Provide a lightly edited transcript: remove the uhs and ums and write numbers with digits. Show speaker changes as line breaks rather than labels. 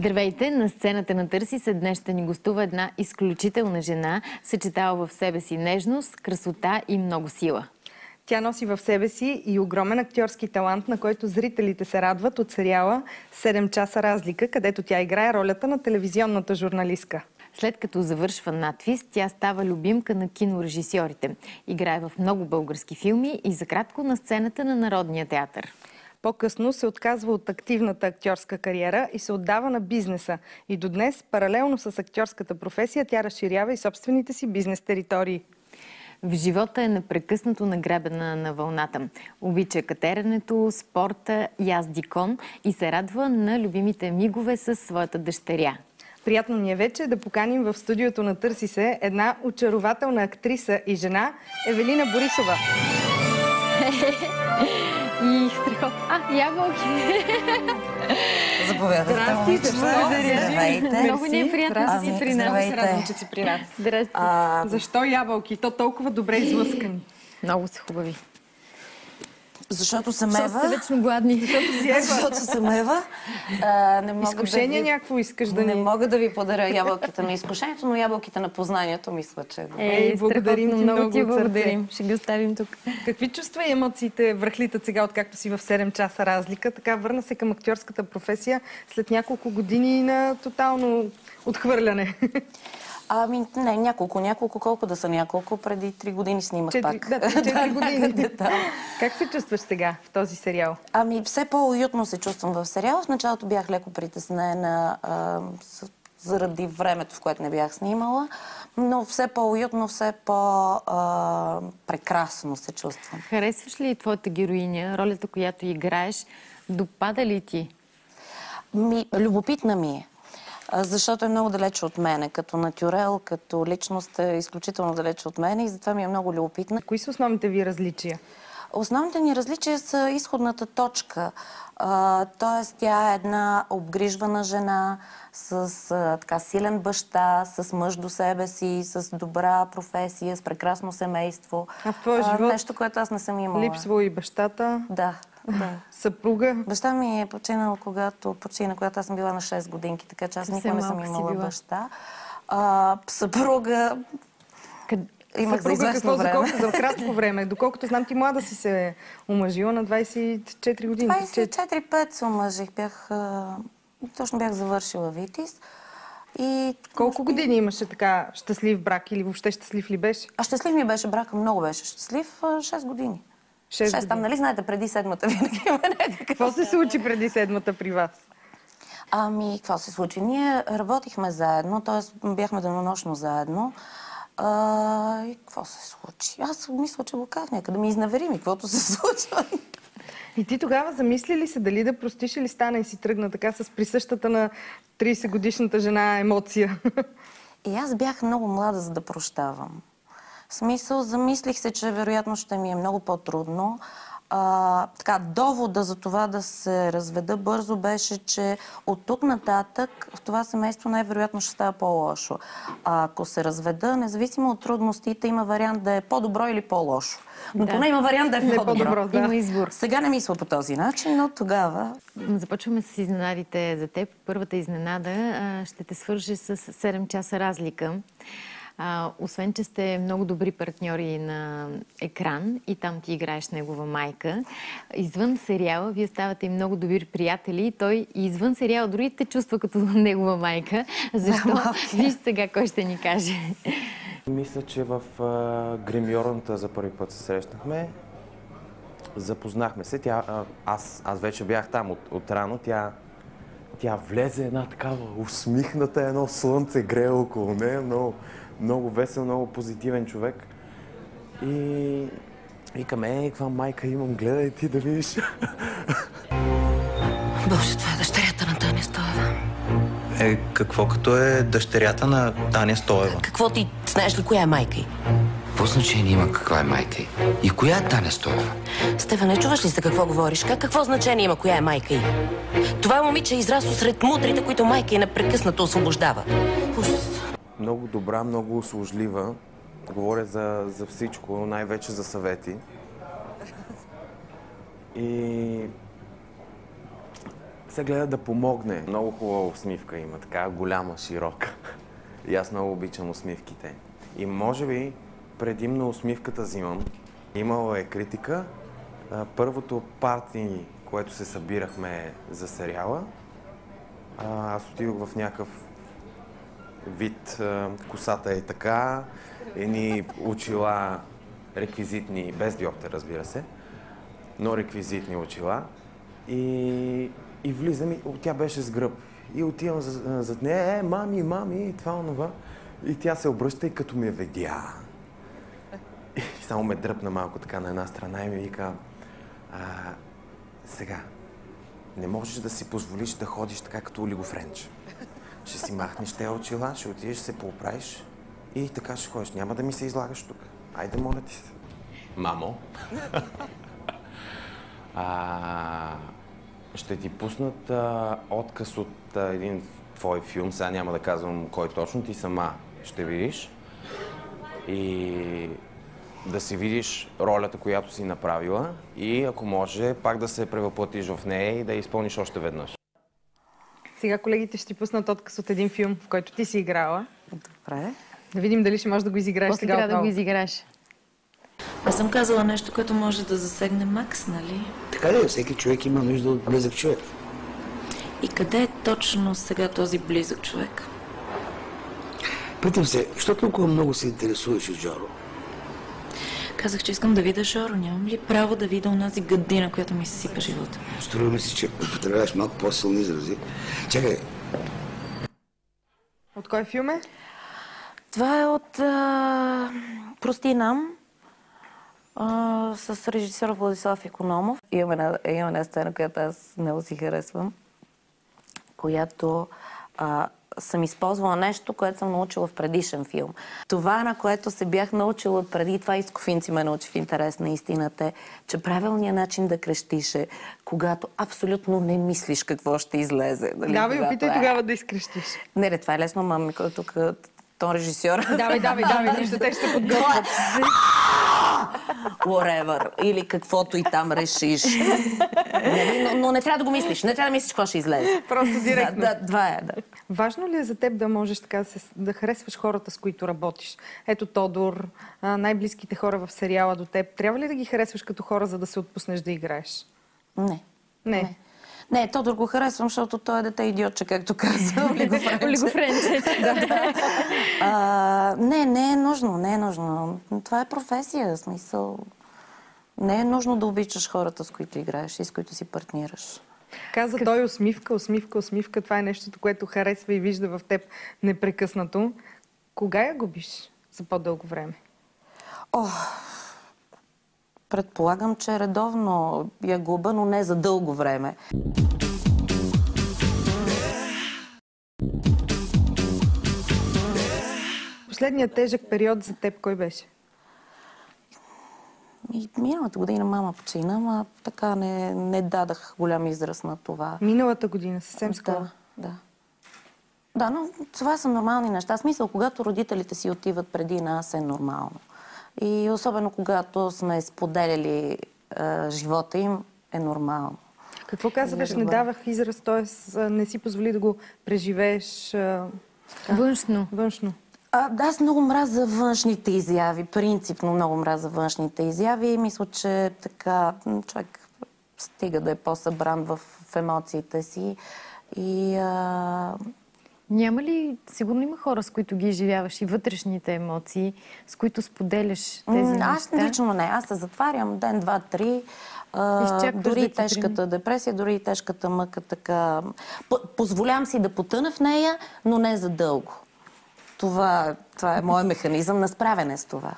Здравейте! На сцената на Търси се днес ще ни гостува една изключителна жена, съчетава в себе си нежност, красота и много сила.
Тя носи в себе си и огромен актьорски талант, на който зрителите се радват от сериала «7 часа разлика», където тя играе ролята на телевизионната журналистка.
След като завършва надвис, тя става любимка на кинорежисьорите. Играе в много български филми и за кратко на сцената на Народния театър.
По-късно се отказва от активната актьорска кариера и се отдава на бизнеса. И до днес, паралелно с актьорската професия, тя разширява и собствените си бизнес територии.
В живота е непрекъснато нагребена на вълната. Обича катеренето, спорта, язди кон и се радва на любимите мигове със своята дъщеря.
Приятно ни е вече да поканим в студиото на Търси се една очарователна актриса и жена Евелина Борисова.
И страхотно. Ябълки!
Заповядайте.
Здрасти,
Здравейте.
Много ни е приятно да си при нас.
Се радвам, че си при нас.
Здрасти.
Защо ябълки? То толкова добре излъскани.
Много са хубави.
Защото се
Защото сте
мева.
вечно гладни.
Защото се мева.
Изкушение някакво искаш да ни...
Не мога да ви подаря ябълките на изкушението, но ябълките на познанието мисля, че е добре.
Благодарим ти
много ти
много от
благодарим. Ще ги оставим тук.
Какви чувства и емоциите връхлитат сега, откакто си в 7 часа разлика? Така върна се към актьорската професия след няколко години на тотално отхвърляне.
Не, няколко, колко да са няколко, преди 3 години снимах пак.
Да, 4 години. Как се чувстваш сега в този сериал?
Все по-уютно се чувствам в сериала. В началото бях леко притеснена заради времето, в което не бях снимала, но все по-уютно, все по-прекрасно се чувствам.
Харесваш ли твоята героиня, ролята, която играеш? Допада ли ти?
Любопитна ми е. Защото е много далече от мене. Като натюрел, като личност е изключително далече от мене и затова ми е много любопитна.
Кои са основните ви различия?
Основните ни различия са изходната точка. Тоест, тя е една обгрижвана жена с така силен баща, с мъж до себе си, с добра професия, с прекрасно семейство.
А в твоя живот
нещо, което аз не съм имала.
Липсва и бащата?
Да.
Съпруга?
Баща ми е починал, когато аз съм била на 6 годинки, така че аз никога не съм имала баща. Съпруга... Имах за известно време.
За кратко време. Доколкото знам, ти млада си се омъжила на 24 години.
24-5 се омъжих. Точно бях завършила ВИТИС.
Колко години имаше така щастлив брак или въобще щастлив ли беше?
Щастлив ми беше брака, много беше щастлив. 6 години. 6 там, нали знаете, преди седмата винаги има някакъв...
Какво се случи преди седмата при вас?
Какво се случи? Ние работихме заедно, т.е. бяхме денонощно заедно. И какво се случи? Аз мисля, че го казах някъде. Ми изневерим и каквото се случва.
И ти тогава замисли ли се дали да простиш или стана и си тръгна така с присъщата на 30-годишната жена емоция?
И аз бях много млада, за да прощавам. В смисъл, замислих се, че вероятно ще ми е много по-трудно. Довода за това да се разведа бързо беше, че от тук нататък в това семейство най-вероятно ще става по-лошо. Ако се разведа, независимо от трудностите, има вариант да е по-добро или по-лошо. Но поне има вариант да е по-добро.
Има избор.
Сега не мисля по този начин, но тогава...
Започваме с изненадите за теб. Първата изненада ще те свърже с 7 часа разлика. Освен, че сте много добри партньори на екран и там ти играеш негова майка, извън сериала вие ставате и много добри приятели и той извън сериала дори те чувства като негова майка. Защо? Виж сега кой ще ни каже.
Мисля, че в гримьорната за първи път се срещнахме. Запознахме се. Аз вече бях там от рано. Тя влезе една такава усмихната, едно слънце грее около нея. Много весел, много позитивен човек. И викаме, каква майка имам, гледай ти да видиш.
Боже, това е дъщерята на Таня Стоева.
Какво като е дъщерята на Таня Стоева?
Какво ти знаеш ли коя е майка й?
Какво значение има каква е майка й? И коя е Таня Стоева?
Стефан, не чуваш ли за какво говориш? Какво значение има коя е майка й? Това момиче е израсло сред мудрите, които майка й непрекъснато освобождава.
Много добра, много услужлива. Говоря за всичко, най-вече за съвети. И се гледа да помогне. Много хубава усмивка има, така голяма, широка. И аз много обичам усмивките. И може би предимно усмивката взимам. Имала е критика. Първото парти, което се събирахме за сериала, аз отидох в някакъв вид, косата е така, едни очила реквизитни, без диоптер, разбира се, но реквизитни очила. И влизам, и тя беше с гръб. И отивам зад нея, мами, това, онова. И тя се обръща и като ми видя. И само ме дръпна малко така на една страна и ми вика, сега, не можеш да си позволиш да ходиш така като Олиго Френч. Ще си махнеш тези очила, ще отидеш, се поправиш и така ще ходиш. Няма да ми се излагаш тук. Айде, моля ти се. Мамо. Ще ти пуснат отказ от един твой филм. Сега няма да казвам кой точно. Ти сама ще видиш. И да си видиш ролята, която си направила. И ако може, пак да се превъплатиш в нея и да я изпълниш още веднъж.
Сега колегите ще ти пуснат отказ от един филм, в който ти си играла.
Добре.
Да видим дали ще можеш да го изиграеш
После
сега
трябва да
отново.
го изиграеш.
Аз съм казала нещо, което може да засегне Макс, нали?
Така ли? Всеки човек има нужда от близък човек.
И къде е точно сега този близък човек?
Питам се, защо толкова много се интересуваш от Жоро?
Казах, че искам да видя Жоро. Нямам ли право да видя онази гадина, която ми се сипа живота?
Струва ми се, че употребяваш малко по-силни изрази. Чакай,
От кой филм е?
Това е от Прости нам с режисьор Владислав Икономов. Имаме една сцена, която аз много си харесвам, която съм използвала нещо, което съм научила в предишен филм. Това, на което се бях научила преди това, Искофинци ме научи в интерес на истината, че правилният начин да крещиш е, когато абсолютно не мислиш какво ще излезе. Нали?
Давай, опитай тогава да изкрещиш.
Не, това е лесно, мами, тук тон режисьор.
Давай, нищо, те ще се подготвят.
Whatever. Или каквото и там решиш. Но не трябва да го мислиш. Не трябва да мислиш какво ще излезе.
Просто директно.
Това е, да.
Важно ли е за теб да можеш така да харесваш хората, с които работиш? Ето Тодор, най-близките хора в сериала до теб. Трябва ли да ги харесваш като хора, за да се отпуснеш да играеш?
Не. Не, Тодор го харесвам, защото той е дете идиотче, както каза Олиго
Френче.
Не е нужно. Това е професия, смисъл. Не е нужно да обичаш хората, с които играеш и с които си партнираш.
Каза той усмивка. Това е нещото, което харесва и вижда в теб непрекъснато. Кога я губиш за по-дълго време?
Предполагам, че редовно я губа, но не за дълго време.
Последният тежък период за теб кой беше?
Миналата година мама почина, ама така не дадах голям израз на това.
Миналата година, съвсем скоро.
Да. Да, но това са нормални неща. Смисъл, когато родителите си отиват преди нас, е нормално. И особено когато сме споделяли живота им, е нормално.
Какво казваш? Не давах израз, т.е. не си позволи да го преживееш външно.
Аз много мразя външните изяви. Принципно много мразя външните изяви и мисля, че така човек стига да е по-събран в емоциите си.
Няма ли, сигурно има хора, с които ги изживяваш и вътрешните емоции, с които споделяш тези неща?
Аз лично не. Аз се затварям ден, два, три. Дори и тежката депресия, дори и тежката мъка, така. Позволявам си да потъна в нея, но не за дълго. Това е моят механизъм на справяне с това.